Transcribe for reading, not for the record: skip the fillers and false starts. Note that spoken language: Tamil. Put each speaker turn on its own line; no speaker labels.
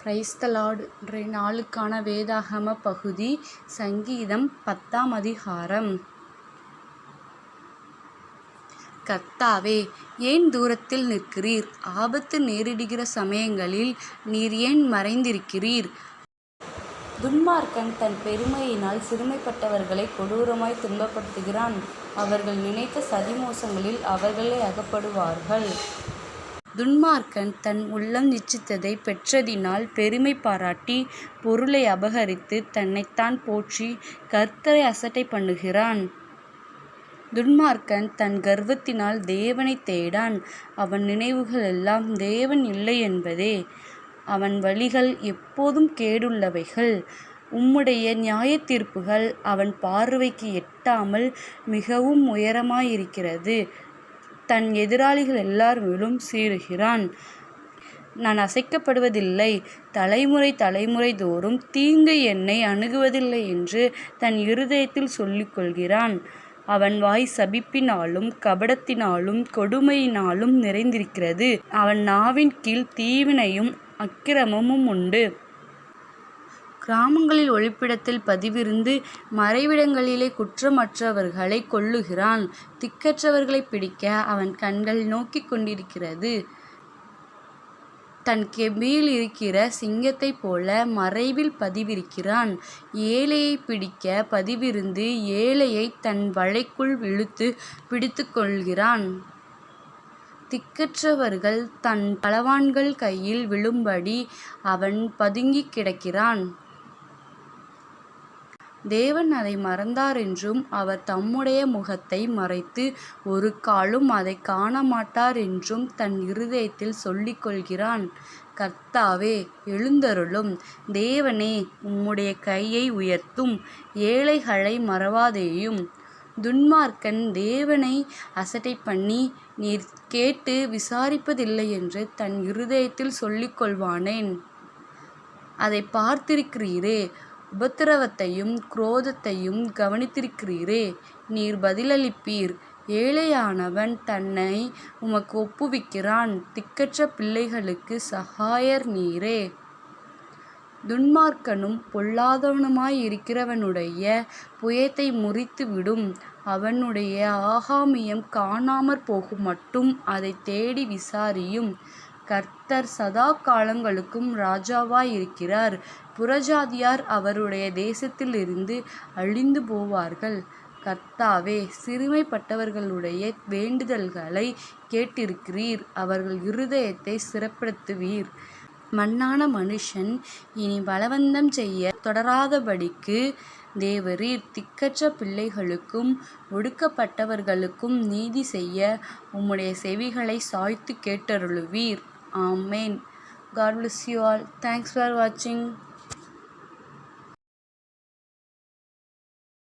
Praise the Lord. இன்றைய நாளுக்கான வேதாகம பகுதி சங்கீதம் 10ஆம் அதிகாரம். கர்த்தாவே, ஏன் தூரத்தில் நிற்கிறீர்? ஆபத்து நேரிடுகிற சமயங்களில் நீர் ஏன் மறைந்திருக்கிறீர்? துன்மார்க்கன் தன் பெருமையினால் சிறுமைப்பட்டவர்களை கொடூரமாய் துன்பப்படுத்துகிறான். அவர்கள் நினைத்த சதிமோசங்களில் அவர்களே அகப்படுவார்கள். துன்மார்க்கன் தன் உள்ளம் இச்சித்ததை பெற்றதினால் பெருமை பாராட்டி பொருளை அபகரித்து தன்னைத்தான் போற்றி கர்த்தரை அசட்டை பண்ணுகிறான். துன்மார்க்கன் தன் கர்வத்தினால் தேவனை தேடான். அவன் நினைவுகள் எல்லாம் தேவன் இல்லை என்பதே. அவன் வழிகள் எப்போதும் கேடுள்ளவைகள். உம்முடைய நியாயத்தீர்ப்புகள் அவன் பார்வைக்கு எட்டாமல் மிகவும் உயரமாயிருக்கிறது. தன் எதிராளிகள் எல்லார் மேலும் சீறுகிறான். நான் அசைக்கப்படுவதில்லை, தலைமுறை தலைமுறை தோறும் தீங்கு என்னை அணுகுவதில்லை என்று தன் இருதயத்தில் சொல்லிக் கொள்கிறான். அவன் வாய் சபிப்பினாலும் கபடத்தினாலும் கொடுமையினாலும் நிறைந்திருக்கிறது. அவன் நாவின் கீழ் தீவினையும் அக்கிரமமும் உண்டு. கிராமங்களில் ஒளிப்பிடத்தில் பதிவிருந்து மறைவிடங்களிலே குற்றமற்றவர்களை கொல்லுகிறான். திக்கற்றவர்களை பிடிக்க அவன் கண்கள் நோக்கி கொண்டிருக்கிறது. தன் கெபியில் இருக்கிற சிங்கத்தை போல மறைவில் பதிவிருக்கிறான். ஏழையை பிடிக்க பதிவிருந்து ஏழையை தன் வலைக்குள் இழுத்து பிடித்து கொள்கிறான். திக்கற்றவர்கள் தன் பலவான்கள் கையில் விழும்படி அவன் பதுங்கி கிடக்கிறான். தேவன் அதை மறந்தாரென்றும் அவர் தம்முடைய முகத்தை மறைத்து ஒரு காலும் அதை காணமாட்டார் என்றும் தன் இருதயத்தில் சொல்லிக் கொள்கிறான். கர்த்தாவே, எழுந்தருளும். தேவனே, உம்முடைய கையை உயர்த்தும். ஏழைகளை மறவாதேயும். துன்மார்க்கன் தேவனை அசட்டை பண்ணி நீர் கேட்டு விசாரிப்பதில்லை என்று தன் இருதயத்தில் சொல்லிக் கொள்வானேன்? அதை பார்த்திருக்கிறீரே, உபத்திரவத்தையும் குரோதத்தையும் கவனித்திருக்கிறீரே. நீர் பதிலளிப்பீர். ஏழையானவன் தன்னை உமக்கு ஒப்புவிக்கிறான். திக்கற்ற பிள்ளைகளுக்கு சகாயர் நீரே. துன்மார்க்கனும் பொல்லாதவனுமாயிருக்கிறவனுடைய புயத்தை முறித்து விடும். அவனுடைய ஆகாமியம் காணாமற் போகும் மட்டும் அதை தேடி விசாரியும். கர்த்தர் சதா காலங்களுக்கும் ராஜாவாயிருக்கிறார். புறஜாதியார் அவருடைய தேசத்திலிருந்து அழிந்து போவார்கள். கர்த்தாவே, சிறுமைப்பட்டவர்களுடைய வேண்டுதல்களை கேட்டிருக்கிறீர். அவர்கள் இருதயத்தை சிறப்படுத்துவீர். மண்ணான மனுஷன் இனி பலவந்தம் செய்ய தொடராதபடிக்கு தேவரீர் திக்கற்ற பிள்ளைகளுக்கும் ஒடுக்கப்பட்டவர்களுக்கும் நீதி செய்ய உம்முடைய செவிகளை சாய்த்து கேட்டருளுவீர். ஆமேன். God bless you all. Thanks for watching.